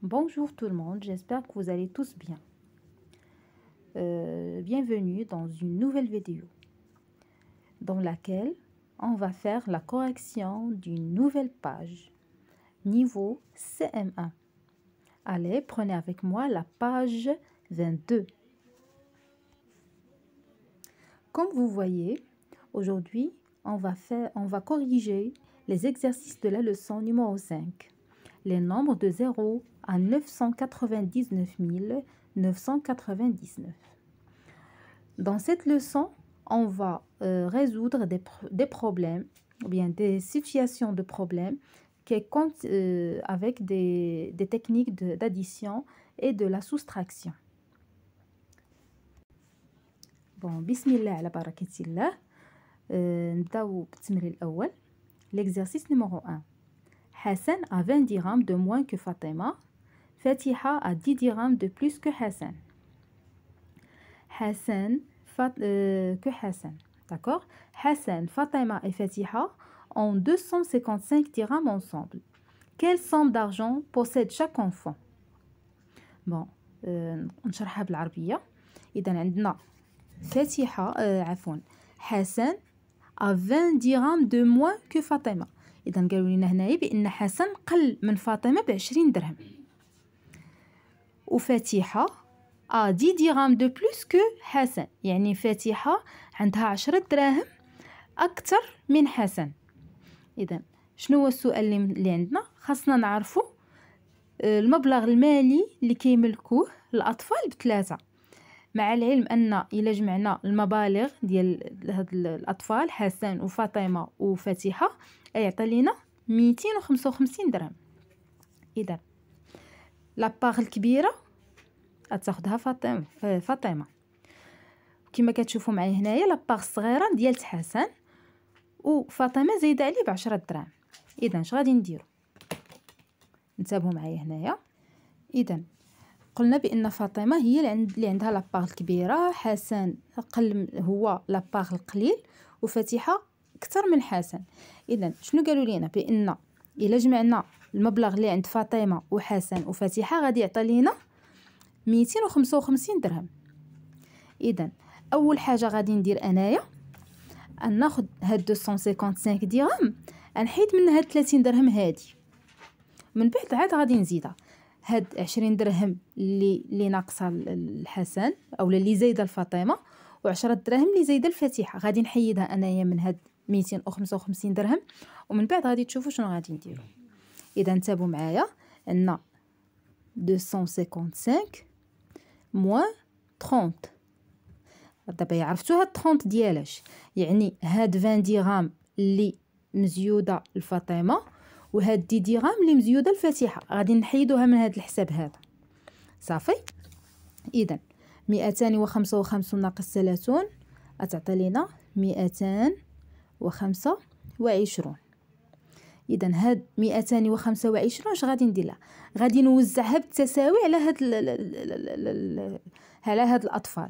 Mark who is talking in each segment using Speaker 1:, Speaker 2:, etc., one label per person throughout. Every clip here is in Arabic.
Speaker 1: Bonjour tout le monde, j'espère que vous allez tous bien. Bienvenue dans une nouvelle vidéo dans laquelle on va faire la correction d'une nouvelle page niveau CM1. Allez, prenez avec moi la page 22. Comme vous voyez, aujourd'hui, on va corriger les exercices de la leçon numéro 5. Les nombres de 0 à 999 999. Dans cette leçon, on va résoudre des problèmes, ou bien des situations de problèmes qui comptent avec des techniques d'addition et de la soustraction. Bon, bismillah ala barakatillah. نبداو بالتمرين الأول. L'exercice numéro 1. Hassan a 20 dirhams de moins que Fatima. Fatiha a 10 dirhams de plus que Hassan. Que Hassan. D'accord? Hassan, Fatima et Fatiha ont 255 dirhams ensemble. Quelle somme d'argent possède chaque enfant? Bon, نشرحها بالعربية. إذا عندنا فاتحة حسن a 20 dirhams de moins que Fatima. إذا قالوا لنا هنايا بأن حسن قل من فاطمة ب20 درهم. وفاتحة a 10 dirhams de plus que حسن. يعني فاتحة عندها 10 دراهم أكثر من حسن. إذا شنو هو السؤال اللي عندنا؟ خاصنا نعرفوا المبلغ المالي اللي كيملكوه الأطفال ب3. مع العلم أن إلا جمعنا المبالغ ديال هاد الأطفال حسن وفاطمة وفاتحة يعطي لنا 255 درهم. إذا لاباغ الكبيرة غتاخدها فاطمة. كما كتشوفوا معايا هنايا لاباغ الصغيرة ديال حسن وفاطمة زايدة عليه ب10 دراهم. إذا اش غادي نديرو؟ انتبهوا معايا هنايا. إذا قلنا بأن فاطمة هي اللي عندها لاباغ الكبيرة، حسن هو لاباغ القليل، وفاتحة أكثر من حسن. إذا شنو قالوا لينا؟ بأن إلا جمعنا المبلغ اللي عند فاطمة وحسن وفاتحة غادي يعطي لينا 255 درهم. إذا أول حاجة غادي ندير أنايا ناخد هاد 255 درهم نحيد من هاد 30 درهم هادي، من بعد عاد غادي نزيدها هاد 20 درهم اللي ناقصه الحسن او اللي زايده الفاطمه، و10 دراهم اللي زايده الفاتحه غادي نحيدها انايا من هاد 255 درهم، ومن بعد غادي تشوفوا شنو غادي نديرو. اذا انتبهوا معايا ان 255 موان 30. دابا عرفتوا هاد 30 ديالاش، يعني هاد 20 درهم اللي مزيوده الفاطمه وهاد 10 درهم اللي مزيوده الفاتحه غادي نحيدوها من هاد الحساب هذا صافي. اذا 255 ناقص 30 غتعطي لينا 225. اذا هاد 225 اش غادي ندير لها؟ غادي نوزعها بالتساوي على هاد الاطفال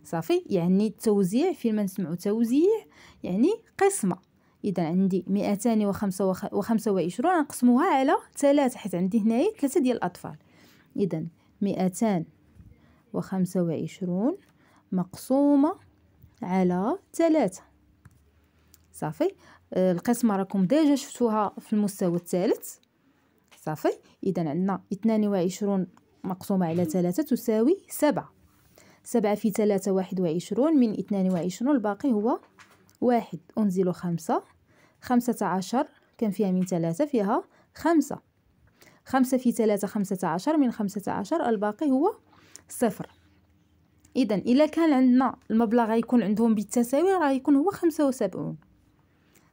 Speaker 1: صافي. يعني التوزيع فين ما نسمعوا توزيع يعني قسمه. إذا عندي 225 نقسموها على 3 حيت عندي هنايا 3 ديال الأطفال. إذا 225 مقسومة على 3 صافي. القسمة راكم ديجا شفتوها في المستوى الثالث صافي. إذا عندنا 22 مقسومة على 3 تساوي 7. 7 في 3 21 من 22، الباقي هو 1. أنزل 5. 15 كان فيها من 3 فيها 5. 5 في 3 15 من 15، الباقي هو 0. إذا إلا كان عندنا المبلغ غيكون عندهم بالتساوي راه يكون هو 75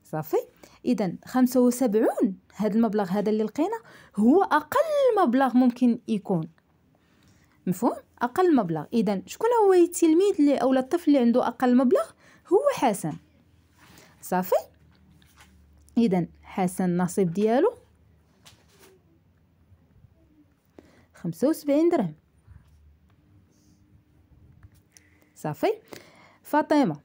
Speaker 1: صافي. إذا 75 هذا المبلغ هذا اللي لقينا هو أقل مبلغ ممكن يكون. مفهوم؟ أقل مبلغ. إذا شكون هو التلميذ اللي أو الطفل اللي عنده أقل مبلغ؟ هو حسن صافي. إذا حسن النصيب ديالو 75 درهم صافي. فاطمة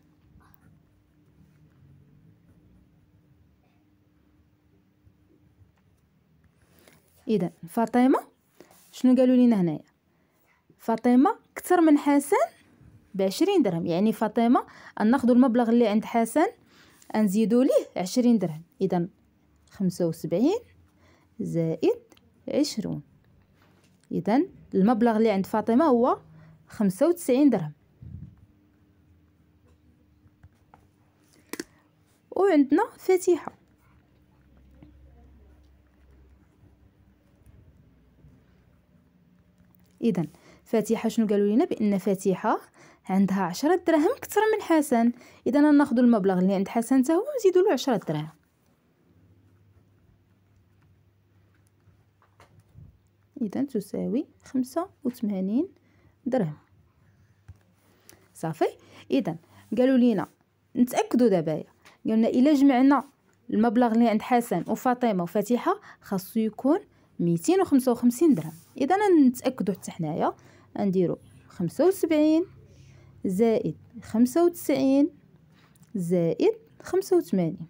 Speaker 1: إذا فاطمة شنو قالوا لينا هنايا؟ فاطمه اكثر من حسن ب20 درهم، يعني فاطمه ناخذ المبلغ اللي عند حسن نزيدوا ليه 20 درهم. اذا 75 زائد 20. اذا المبلغ اللي عند فاطمه هو 95 درهم. وعندنا فاتحه. اذا فاتحه شنو قالوا لنا؟ بان فاتحه عندها 10 دراهم اكثر من حسن. اذا ناخذ المبلغ اللي عند حسن حتى هو نزيدوا له 10 دراهم. اذا تساوي 85 درهم. صافي. اذا قالوا لينا نتاكدوا دابا، قالنا الا جمعنا المبلغ اللي عند حسن وفاطمه وفاتحه خاصو يكون 255 درهم. اذا نتاكدوا حتى حنايا نديروا 75 زائد 95 زائد 85.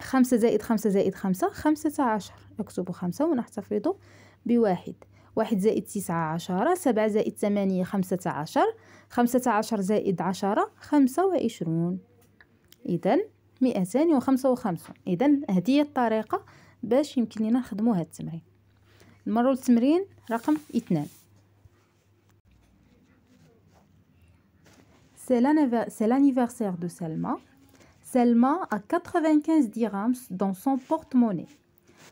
Speaker 1: 5 زائد 5 زائد 5 15. نكتبوا 5 ونحتفظ بواحد. 1 زائد 9 10. 7 زائد 8 15. 15 زائد 10 25. إذا 255. إذا هذه هي الطريقة باش يمكن لنا نخدموا هذا التمرين. نمروا للتمرين رقم 2. C'est l'anniversaire de Selma. Selma a 95 dirhams dans son porte-monnaie.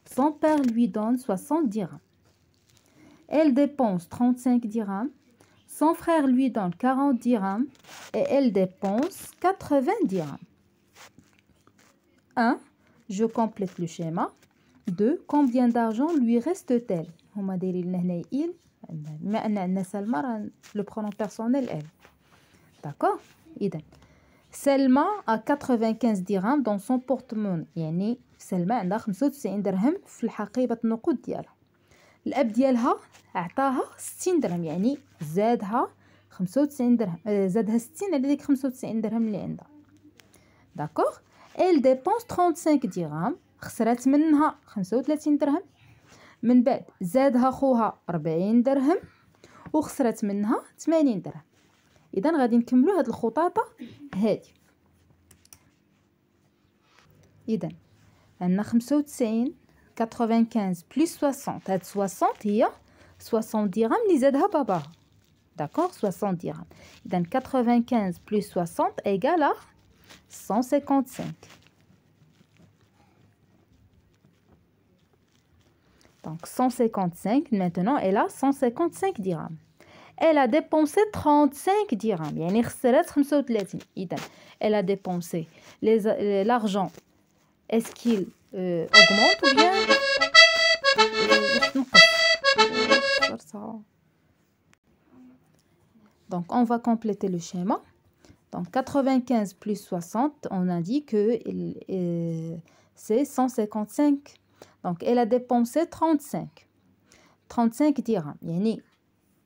Speaker 1: Son père lui donne 60 dirhams. Elle dépense 35 dirhams. Son frère lui donne 40 dirhams et elle dépense 80 dirhams. 1. Je complète le schéma. 2. Combien d'argent lui reste-t-elle? هما دايرين لنا هنا il. بما ان عندنا سلمى راه لو برونون بيرسونيل elle. D'accord. إذا سلمى a 95 dirhams dans son porte-monnaie. يعني سلمى عندها 95 درهم في الحقيبة النقود ديالها. الأب ديالها عطاها 60 درهم، يعني زادها 95 درهم، زادها 60 على ديك 95 درهم اللي عندها. داكوغ. elle dépense 35 درهم، خسرات منها 35 درهم. من بعد زادها خوها 40 درهم وخسرت منها 80 درهم. اذا غادي نكملوا هاد الخطاطه هادي. اذا عندنا 95 95 بلس 60. هاد 60 هي 60 درهم اللي زادها باباها. داكوغ. 60 درهم. اذا 95 بلس 60 ايغال 155. Donc 155, maintenant elle a 155 dirhams. Elle a dépensé 35 dirhams, يعني خسرت 35. إذا elle a dépensé l'argent. Est-ce qu'il augmente ou bien Donc on va compléter le schéma. Donc 95 plus 60, on a dit que c'est 155. Donc elle a dépensé 35 dirhams. يعني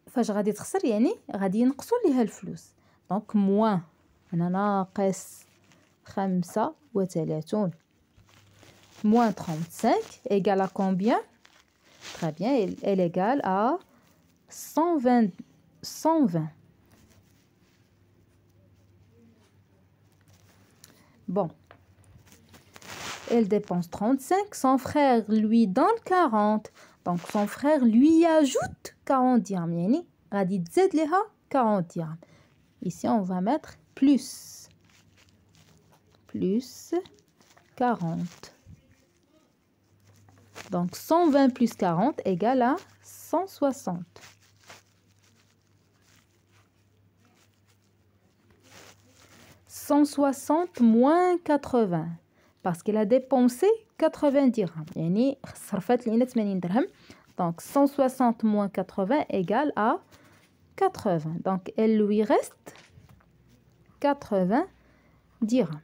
Speaker 1: فاش غادي تخسر يعني غادي ينقصوا ليها الفلوس. دونك موان هنا ناقص 35 moins 35 égale à combien? Très bien, elle égale à 120. Bon. Elle dépense 35, son frère lui donne 40. Donc son frère lui ajoute 40 dirhams. يعني غادي تزاد ليها 40 dirhams. Ici on va mettre plus 40. Donc 120 plus 40 égale à 160. « 160 moins 80 » parce qu'elle a dépensé 80 dirhams. يعني صرفت لينا 80 درهم. Donc 160 moins 80 égale à 80. Donc elle lui reste 80 dirhams.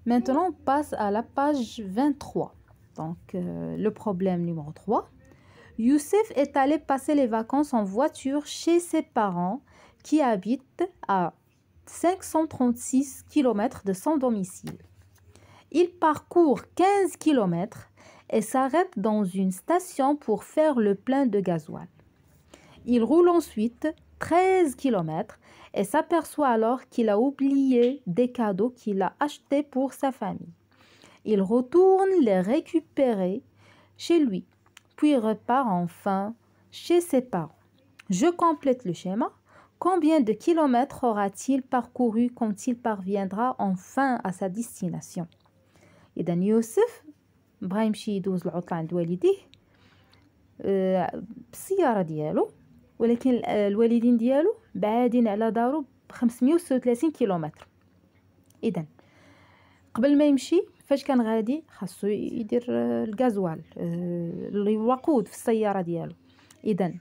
Speaker 1: Maintenant on passe à la page 23. Donc le problème numéro 3. Youssef est allé passer les vacances en voiture chez ses parents qui habitent à 536 km de son domicile. Il parcourt 15 km et s'arrête dans une station pour faire le plein de gasoil. Il roule ensuite 13 km et s'aperçoit alors qu'il a oublié des cadeaux qu'il a achetés pour sa famille. Il retourne les récupérer chez lui, puis repart enfin chez ses parents. Je complète le schéma. Combien de kilomètres aura-t-il parcouru quand il parviendra enfin à sa destination؟ إذا يوسف بغا يمشي يدوز العطلة عند والديه بالسيارة ديالو، ولكن الوالدين ديالو بعادين على دارو ب536 كيلومتر. إذا قبل ما يمشي فاش كان غادي خاصو يدير الغازوال الوقود في السيارة ديالو. إذا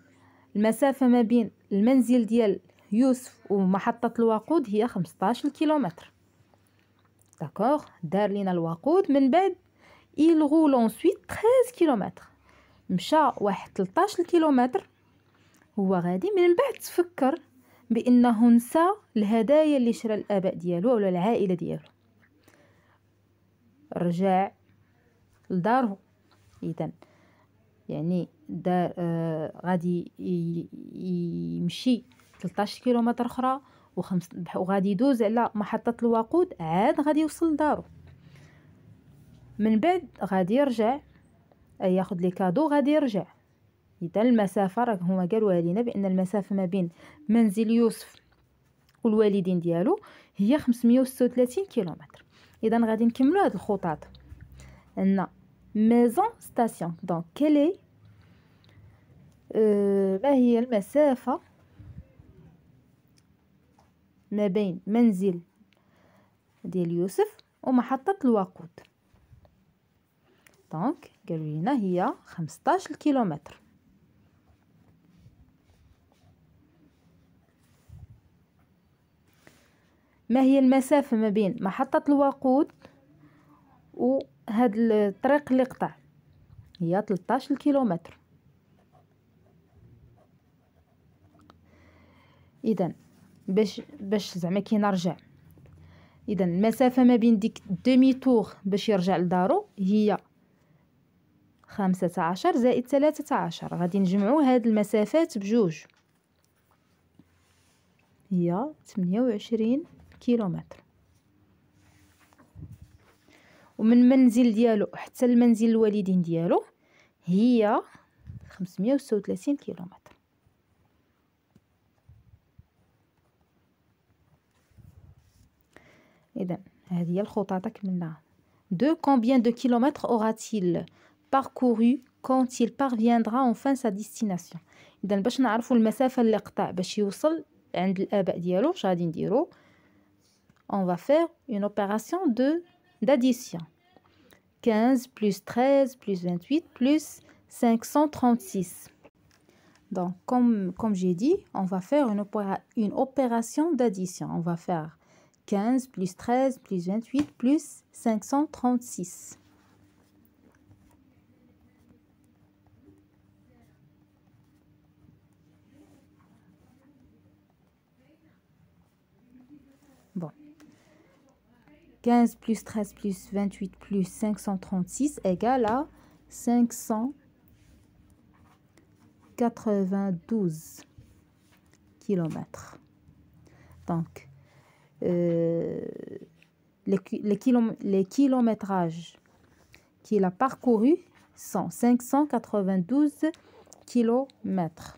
Speaker 1: المسافة ما بين المنزل ديال يوسف ومحطة الوقود هي 15 كيلومتر. داكوغ، دار لينا الوقود، من بعد il roule ensuite 13 كيلومتر، مشى واحد 13 كيلومتر هو غادي. من بعد تفكر بانه نسى الهدايا اللي شرا الاباء ديالو ولا العائله ديالو، رجع لداره. اذا يعني دار غادي يمشي 13 كيلومتر اخرى وغادي يدوز على محطة الوقود، عاد غادي يوصل لدارو. من بعد غادي يرجع ياخذ لي كادو، غادي يرجع. اذا المسافة راه هما قالوها لينا بان المسافة ما بين منزل يوسف والوالدين ديالو هي 536 كيلومتر. اذا غادي نكملوا هاد الخطوط. عندنا ميزون ستاسيون، دونك كيلي ما هي المسافة ما بين منزل ديال يوسف ومحطة الوقود؟ دونك قالوا لنا هي 15 كيلومتر. ما هي المسافة ما بين محطة الوقود وهاد الطريق اللي قطع؟ هي 13 كيلومتر. اذا باش زعما كي نرجع، اذا المسافه ما بين ديك دومي تور باش يرجع لدارو هي 15 زائد 13. غادي نجمعوا هاد المسافات بجوج، هي 28 كيلومتر. ومن المنزل ديالو حتى المنزل الوالدين ديالو هي 536 كيلومتر. إذا هذه هي الخطوط كملناها. combien de kilomètres aura-t-il parcouru quand il parviendra enfin sa destination؟ إذا باش نعرفوا المسافة اللي قطع باش يوصل عند الآباء ديالو اش غادي نديرو؟ on va faire une opération d'addition. 15 plus 13 plus 28 plus 536. Donc comme j'ai dit, on va faire une opération d'addition. On va faire 15 plus 13 plus 28 plus 536. Bon. 15 plus 13 plus 28 plus 536 égale à 592 kilomètres. Donc, les kilométrages qu'il a parcouru sont 592 kilomètres.